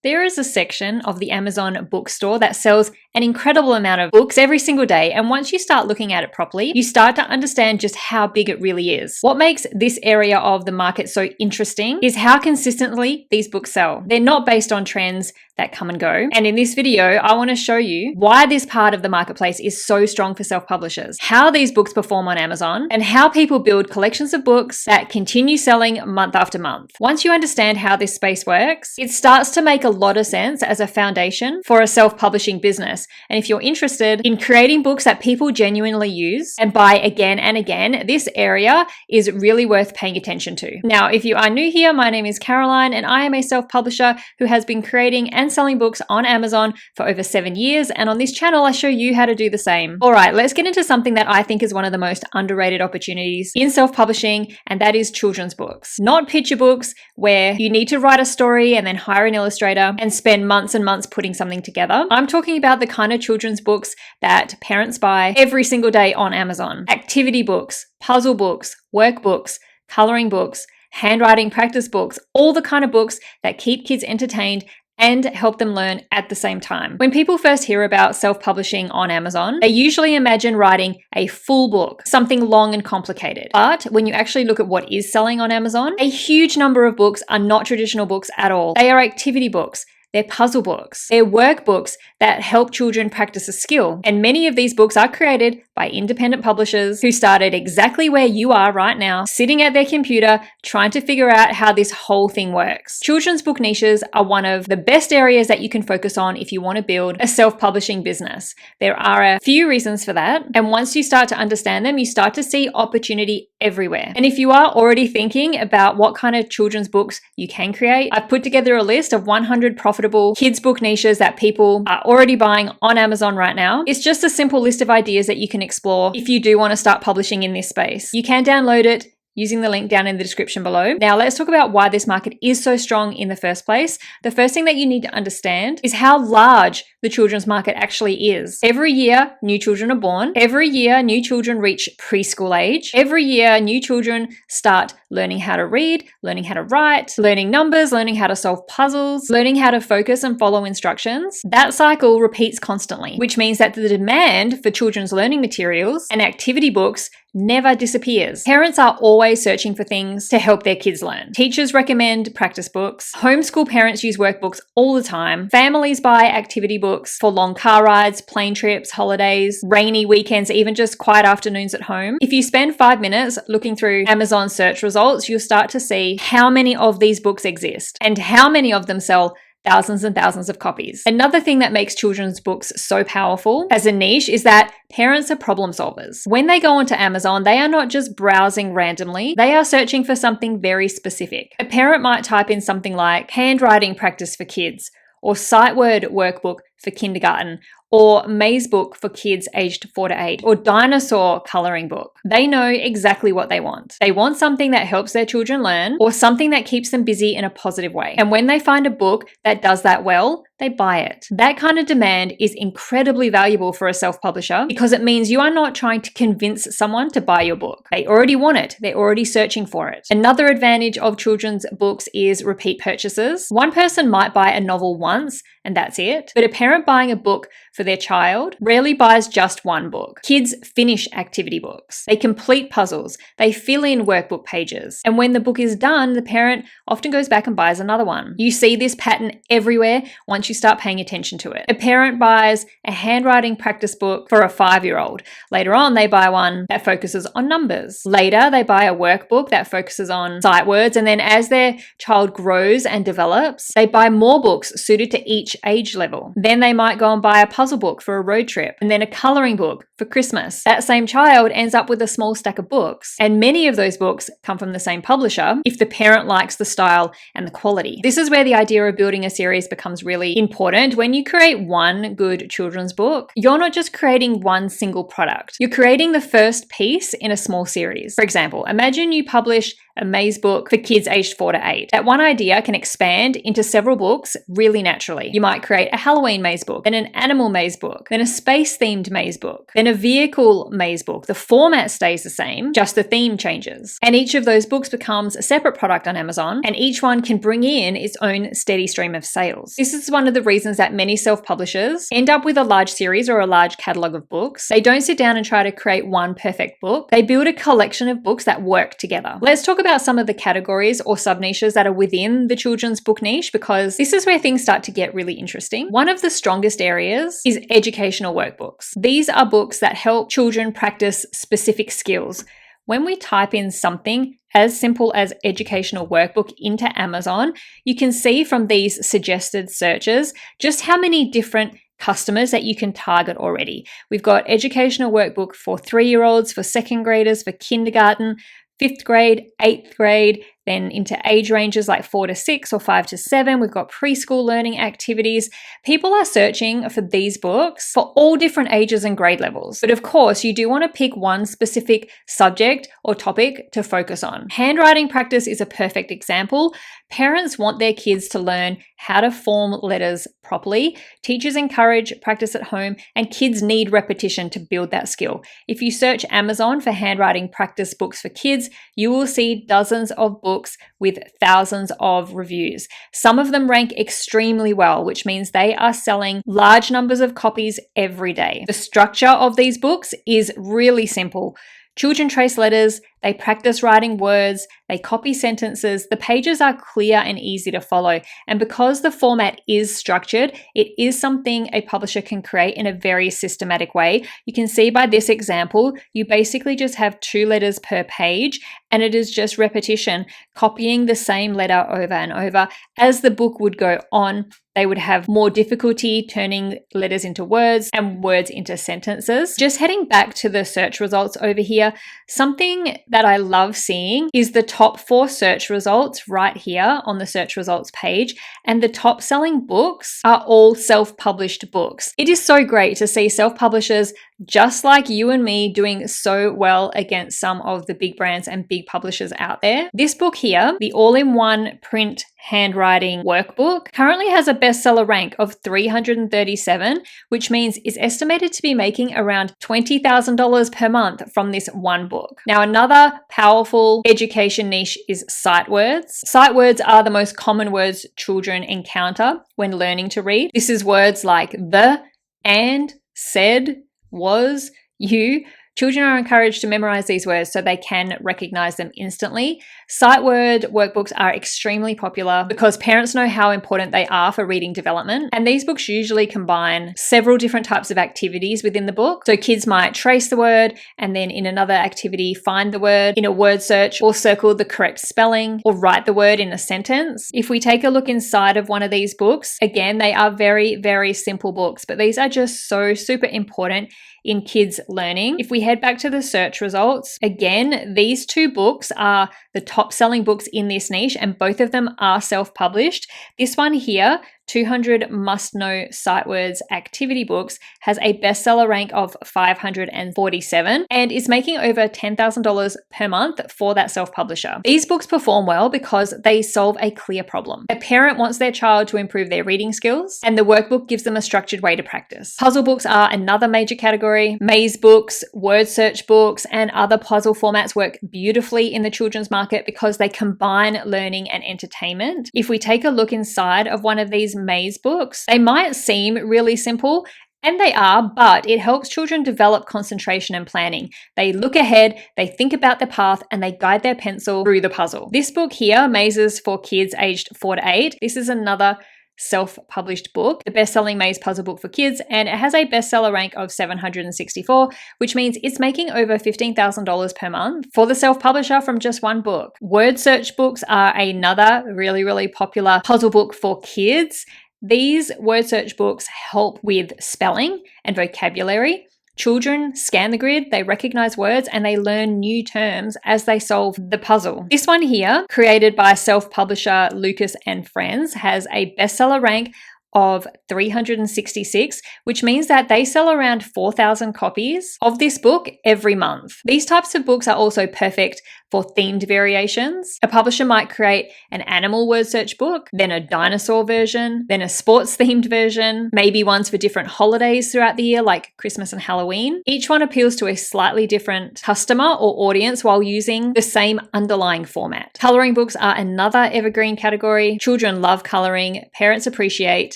There is a section of the Amazon bookstore that sells an incredible amount of books every single day, and once you start looking at it properly, you start to understand just how big it really is. What makes this area of the market so interesting is how consistently these books sell. They're not based on trends that come and go. And in this video, I want to show you why this part of the marketplace is so strong for self-publishers, how these books perform on Amazon, and how people build collections of books that continue selling month after month. Once you understand how this space works, it starts to make a lot of sense as a foundation for a self-publishing business. And if you're interested in creating books that people genuinely use and buy again and again, this area is really worth paying attention to. Now, if you are new here, my name is Caroline and I am a self-publisher who has been creating and selling books on Amazon for over 7 years. And on this channel, I show you how to do the same. All right, let's get into something that I think is one of the most underrated opportunities in self-publishing, and that is children's books. Not picture books where you need to write a story and then hire an illustrator and spend months and months putting something together. I'm talking about the kind of children's books that parents buy every single day on Amazon. Activity books, puzzle books, workbooks, coloring books, handwriting practice books, all the kind of books that keep kids entertained and help them learn at the same time. When people first hear about self-publishing on Amazon, they usually imagine writing a full book, something long and complicated. But when you actually look at what is selling on Amazon, a huge number of books are not traditional books at all. They are activity books. They're puzzle books. They're workbooks that help children practice a skill. And many of these books are created by independent publishers who started exactly where you are right now, sitting at their computer, trying to figure out how this whole thing works. Children's book niches are one of the best areas that you can focus on if you want to build a self-publishing business. There are a few reasons for that. And once you start to understand them, you start to see opportunity everywhere. And if you are already thinking about what kind of children's books you can create, I've put together a list of 100 profitable kids book niches that people are already buying on Amazon right now. It's just a simple list of ideas that you can explore if you do want to start publishing in this space. You can download it using the link down in the description below. Now let's talk about why this market is so strong in the first place. The first thing that you need to understand is how large the children's market actually is. Every year, new children are born. Every year, new children reach preschool age. Every year, new children start learning how to read, learning how to write, learning numbers, learning how to solve puzzles, learning how to focus and follow instructions. That cycle repeats constantly, which means that the demand for children's learning materials and activity books never disappears. Parents are always searching for things to help their kids learn. Teachers recommend practice books. Homeschool parents use workbooks all the time. Families buy activity books for long car rides, plane trips, holidays, rainy weekends, even just quiet afternoons at home. If you spend 5 minutes looking through Amazon search results, you'll start to see how many of these books exist and how many of them sell thousands and thousands of copies. Another thing that makes children's books so powerful as a niche is that parents are problem solvers. When they go onto Amazon, they are not just browsing randomly, they are searching for something very specific. A parent might type in something like handwriting practice for kids, or sight word workbook for kindergarten, or maze book for kids aged 4 to 8, or dinosaur coloring book. They know exactly what they want. They want something that helps their children learn, or something that keeps them busy in a positive way. And when they find a book that does that well, they buy it. That kind of demand is incredibly valuable for a self-publisher because it means you are not trying to convince someone to buy your book. They already want it. They're already searching for it. Another advantage of children's books is repeat purchases. One person might buy a novel once and that's it, but a parent buying a book for their child rarely buys just one book. Kids finish activity books. They complete puzzles. They fill in workbook pages. And when the book is done, the parent often goes back and buys another one. You see this pattern everywhere once you start paying attention to it. A parent buys a handwriting practice book for a 5-year-old. Later on, they buy one that focuses on numbers. Later, they buy a workbook that focuses on sight words. And then as their child grows and develops, they buy more books suited to each age level. Then they might go and buy a puzzle book for a road trip, and then a coloring book for Christmas. That same child ends up with a small stack of books, and many of those books come from the same publisher if the parent likes the style and the quality. This is where the idea of building a series becomes really important. When you create one good children's book, you're not just creating one single product. You're creating the first piece in a small series. For example, imagine you publish a maze book for kids aged 4 to 8. That one idea can expand into several books really naturally. You might create a Halloween maze book, then an animal maze book, then a space-themed maze book, then a vehicle maze book. The format stays the same, just the theme changes. And each of those books becomes a separate product on Amazon, and each one can bring in its own steady stream of sales. This is one of the reasons that many self-publishers end up with a large series or a large catalog of books. They don't sit down and try to create one perfect book. They build a collection of books that work together. Let's talk about some of the categories or sub-niches that are within the children's book niche, because this is where things start to get really interesting. One of the strongest areas is educational workbooks. These are books that help children practice specific skills. When we type in something as simple as educational workbook into Amazon, you can see from these suggested searches just how many different customers that you can target already. We've got educational workbook for 3-year-olds, for 2nd graders, for kindergarten, 5th grade, 8th grade, then into age ranges like 4 to 6 or 5 to 7. We've got preschool learning activities. People are searching for these books for all different ages and grade levels. But of course, you do want to pick one specific subject or topic to focus on. Handwriting practice is a perfect example. Parents want their kids to learn how to form letters properly. Teachers encourage practice at home, and kids need repetition to build that skill. If you search Amazon for handwriting practice books for kids, you will see dozens of books with thousands of reviews. Some of them rank extremely well, which means they are selling large numbers of copies every day. The structure of these books is really simple. Children trace letters, they practice writing words, they copy sentences. The pages are clear and easy to follow. And because the format is structured, it is something a publisher can create in a very systematic way. You can see by this example, you basically just have 2 letters per page, and it is just repetition, copying the same letter over and over. As the book would go on, they would have more difficulty turning letters into words and words into sentences. Just heading back to the search results over here, something that I love seeing is the top 4 search results right here on the search results page, and the top selling books are all self-published books. It is so great to see self-publishers just like you and me doing so well against some of the big brands and big publishers out there. This book here, the all-in-one print handwriting workbook, currently has a bestseller rank of 337, which means it's estimated to be making around $20,000 per month from this one book. Now, another powerful education niche is sight words. Sight words are the most common words children encounter when learning to read. This is words like the, and, said, was, you. Children are encouraged to memorize these words so they can recognize them instantly. Sight word workbooks are extremely popular because parents know how important they are for reading development. And these books usually combine several different types of activities within the book. So kids might trace the word and then in another activity find the word in a word search, or circle the correct spelling, or write the word in a sentence. If we take a look inside of one of these books, again, they are very, very simple books, but these are just so super important in kids learning. If we head back to the search results, again, these 2 books are the top selling books in this niche, and both of them are self-published. This one here, 200 must-know sight words activity books, has a bestseller rank of 547 and is making over $10,000 per month for that self-publisher. These books perform well because they solve a clear problem. A parent wants their child to improve their reading skills, and the workbook gives them a structured way to practice. Puzzle books are another major category. Maze books, word search books, and other puzzle formats work beautifully in the children's market because they combine learning and entertainment. If we take a look inside of one of these maze books, they might seem really simple, and they are, but it helps children develop concentration and planning. They look ahead, they think about the path, and they guide their pencil through the puzzle. This book here, Mazes for Kids aged 4 to 8, this is another self-published book, the best-selling maze puzzle book for kids, and it has a bestseller rank of 764, which means it's making over $15,000 per month for the self-publisher from just one book. Word search books are another really, really popular puzzle book for kids. These word search books help with spelling and vocabulary. Children scan the grid, they recognize words, and they learn new terms as they solve the puzzle. This one here, created by self-publisher Lucas and Friends, has a bestseller rank of 366, which means that they sell around 4,000 copies of this book every month. These types of books are also perfect for themed variations. A publisher might create an animal word search book, then a dinosaur version, then a sports themed version, maybe ones for different holidays throughout the year like Christmas and Halloween. Each one appeals to a slightly different customer or audience while using the same underlying format. Coloring books are another evergreen category. Children love coloring. Parents appreciate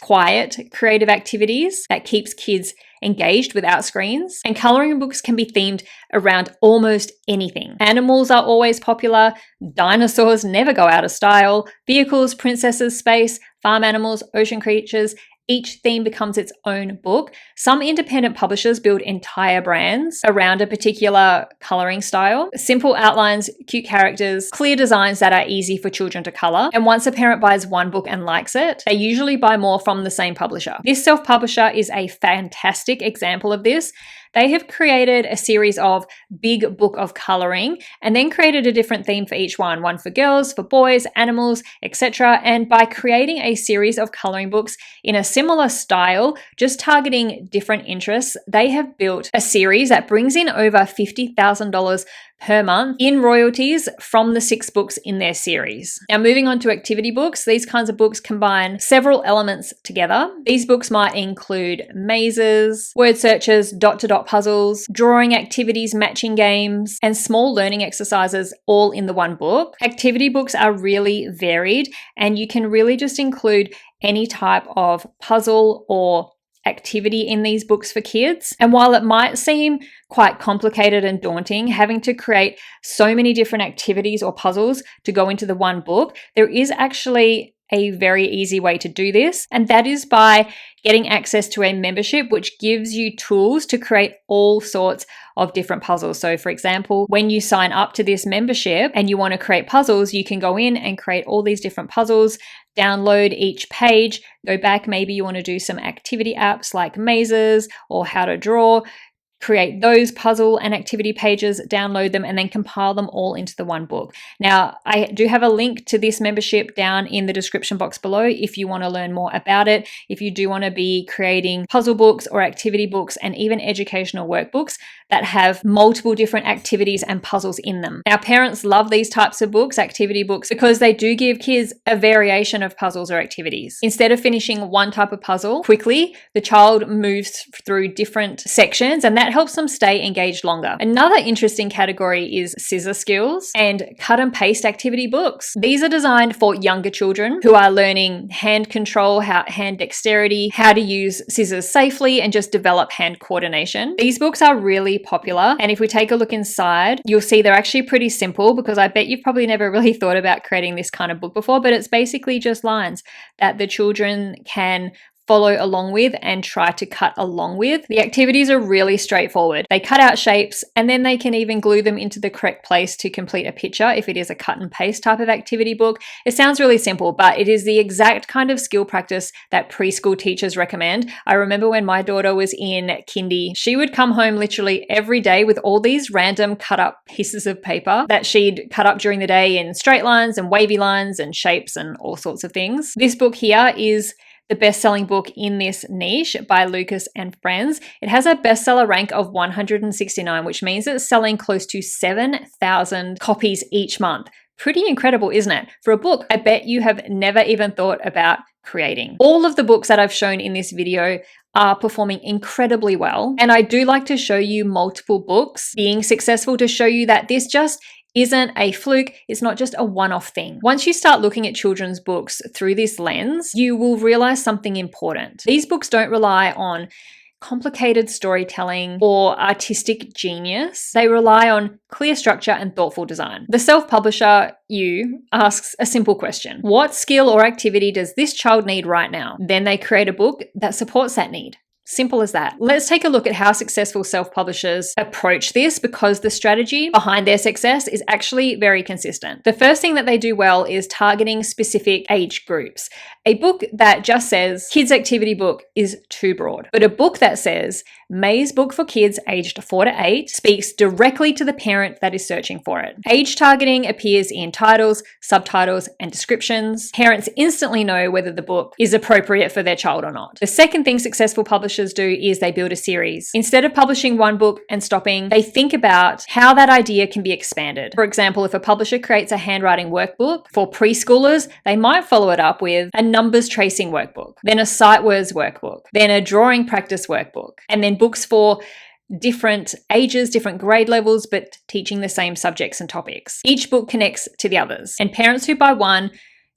quiet, creative activities that keeps kids engaged without screens. And coloring books can be themed around almost anything. Animals are always popular. Dinosaurs never go out of style. Vehicles, princesses, space, farm animals, ocean creatures. Each theme becomes its own book. Some independent publishers build entire brands around a particular coloring style. Simple outlines, cute characters, clear designs that are easy for children to color. And once a parent buys one book and likes it, they usually buy more from the same publisher. This self-publisher is a fantastic example of this. They have created a series of big book of coloring and then created a different theme for each one for girls, for boys, animals, etc. And by creating a series of coloring books in a similar style, just targeting different interests, they have built a series that brings in over $50,000 per month in royalties from the 6 books in their series. Now, moving on to activity books, these kinds of books combine several elements together. These books might include mazes, word searches, dot-to-dot puzzles, drawing activities, matching games, and small learning exercises all in the one book. Activity books are really varied, and you can really just include any type of puzzle or activity in these books for kids. And while it might seem quite complicated and daunting, having to create so many different activities or puzzles to go into the one book, there is actually a very easy way to do this, and that is by getting access to a membership which gives you tools to create all sorts of different puzzles. So for example, when you sign up to this membership and you want to create puzzles, you can go in and create all these different puzzles, download each page, go back, maybe you want to do some activity apps like mazes or how to draw, create those puzzle and activity pages, download them, and then compile them all into the one book. Now, I do have a link to this membership down in the description box below if you want to learn more about it. If you do want to be creating puzzle books or activity books and even educational workbooks that have multiple different activities and puzzles in them. Now, parents love these types of books, activity books, because they do give kids a variation of puzzles or activities. Instead of finishing one type of puzzle quickly, the child moves through different sections, and that helps them stay engaged longer. Another interesting category is scissor skills and cut and paste activity books. These are designed for younger children who are learning hand control, hand dexterity, how to use scissors safely, and just develop hand coordination. These books are really popular, and if we take a look inside, you'll see they're actually pretty simple, because I bet you've probably never really thought about creating this kind of book before, but it's basically just lines that the children can follow along with and try to cut along with. The activities are really straightforward. They cut out shapes and then they can even glue them into the correct place to complete a picture if it is a cut and paste type of activity book. It sounds really simple, but it is the exact kind of skill practice that preschool teachers recommend. I remember when my daughter was in kindy, she would come home literally every day with all these random cut up pieces of paper that she'd cut up during the day in straight lines and wavy lines and shapes and all sorts of things. This book here is the best-selling book in this niche by Lucas and Friends. It has a bestseller rank of 169, which means it's selling close to 7,000 copies each month. Pretty incredible, isn't it? For a book I bet you have never even thought about creating. All of the books that I've shown in this video are performing incredibly well, and I do like to show you multiple books being successful to show you that this just isn't a fluke. It's not just a one-off thing. Once you start looking at children's books through this lens, you will realize something important. These books don't rely on complicated storytelling or artistic genius. They rely on clear structure and thoughtful design. The self-publisher, you, asks a simple question. What skill or activity does this child need right now? Then they create a book that supports that need. Simple as that. Let's take a look at how successful self-publishers approach this, because the strategy behind their success is actually very consistent. The first thing that they do well is targeting specific age groups. A book that just says kids activity book is too broad, but a book that says May's book for kids aged 4 to 8 speaks directly to the parent that is searching for it. Age targeting appears in titles, subtitles, and descriptions. Parents instantly know whether the book is appropriate for their child or not. The second thing successful publishers do is they build a series. Instead of publishing one book and stopping, they think about how that idea can be expanded. For example, if a publisher creates a handwriting workbook for preschoolers, they might follow it up with a numbers tracing workbook, then a sight words workbook, then a drawing practice workbook, and then books for different ages, different grade levels, but teaching the same subjects and topics. Each book connects to the others, and parents who buy one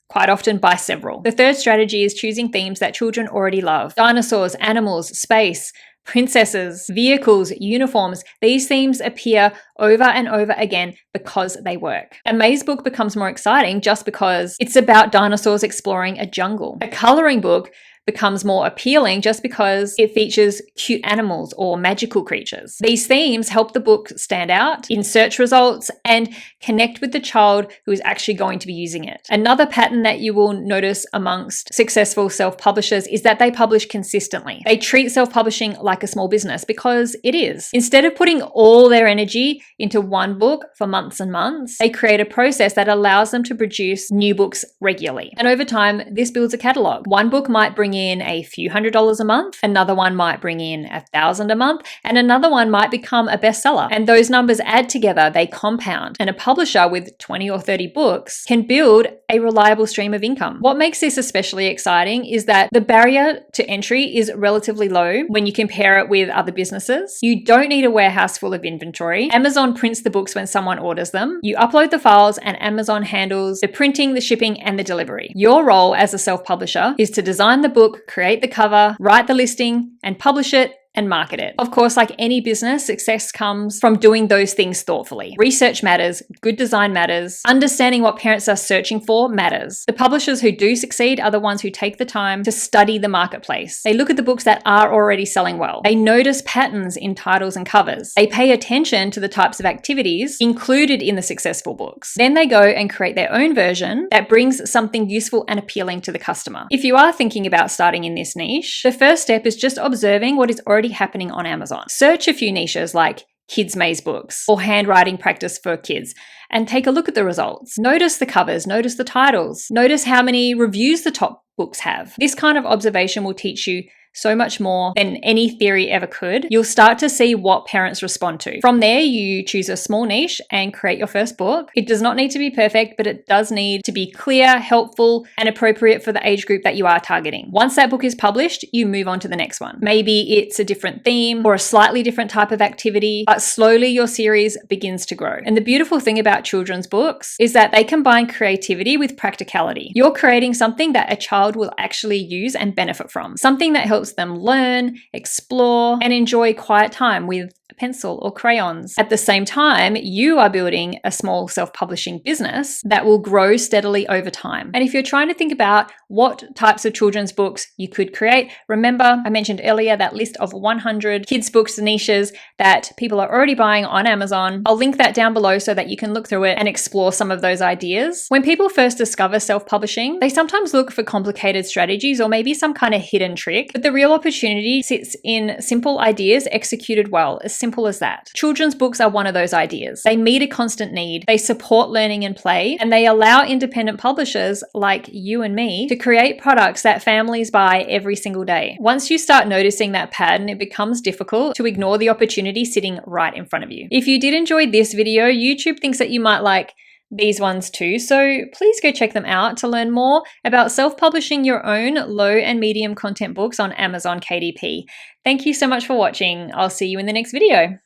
quite often buy several. The third strategy is choosing themes that children already love. Dinosaurs, animals, space, princesses, vehicles, uniforms. These themes appear over and over again because they work. A maze book becomes more exciting just because it's about dinosaurs exploring a jungle. A coloring book becomes more appealing just because it features cute animals or magical creatures. These themes help the book stand out in search results and connect with the child who is actually going to be using it. Another pattern that you will notice amongst successful self-publishers is that they publish consistently. They treat self-publishing like a small business, because it is. Instead of putting all their energy into one book for months and months, they create a process that allows them to produce new books regularly. And over time, this builds a catalog. One book might bring in a few $100s a month, another one might bring in $1,000 a month, and another one might become a bestseller. And those numbers add together, they compound. And a publisher with 20 or 30 books can build a reliable stream of income. What makes this especially exciting is that the barrier to entry is relatively low when you compare it with other businesses. You don't need a warehouse full of inventory. Amazon prints the books when someone orders them. You upload the files and Amazon handles the printing, the shipping, and the delivery. Your role as a self-publisher is to design the book, create the cover, write the listing, and publish it and market it. Of course, like any business, success comes from doing those things thoughtfully. Research matters, good design matters, understanding what parents are searching for matters. The publishers who do succeed are the ones who take the time to study the marketplace. They look at the books that are already selling well. They notice patterns in titles and covers. They pay attention to the types of activities included in the successful books. Then they go and create their own version that brings something useful and appealing to the customer. If you are thinking about starting in this niche, the first step is just observing what is already happening on Amazon. Search a few niches like kids maze books or handwriting practice for kids and take a look at the results. Notice the covers, notice the titles, notice how many reviews the top books have. This kind of observation will teach you so much more than any theory ever could. You'll start to see what parents respond to. From there, you choose a small niche and create your first book. It does not need to be perfect, but it does need to be clear, helpful, and appropriate for the age group that you are targeting. Once that book is published, you move on to the next one. Maybe it's a different theme or a slightly different type of activity, but slowly your series begins to grow. And the beautiful thing about children's books is that they combine creativity with practicality. You're creating something that a child will actually use and benefit from, something that helps them learn, explore, and enjoy quiet time with a pencil or crayons. At the same time, you are building a small self-publishing business that will grow steadily over time. And if you're trying to think about what types of children's books you could create, remember I mentioned earlier that list of 100 kids books niches that people are already buying on Amazon. I'll link that down below so that you can look through it and explore some of those ideas. When people first discover self-publishing, they sometimes look for complicated strategies or maybe some kind of hidden trick, but the real opportunity sits in simple ideas executed well. As simple as that. Children's books are one of those ideas. They meet a constant need, they support learning and play, and they allow independent publishers like you and me to create products that families buy every single day. Once you start noticing that pattern, it becomes difficult to ignore the opportunity sitting right in front of you. If you did enjoy this video, YouTube thinks that you might like these ones too, so please go check them out to learn more about self-publishing your own low and medium content books on Amazon KDP. Thank you so much for watching. I'll see you in the next video.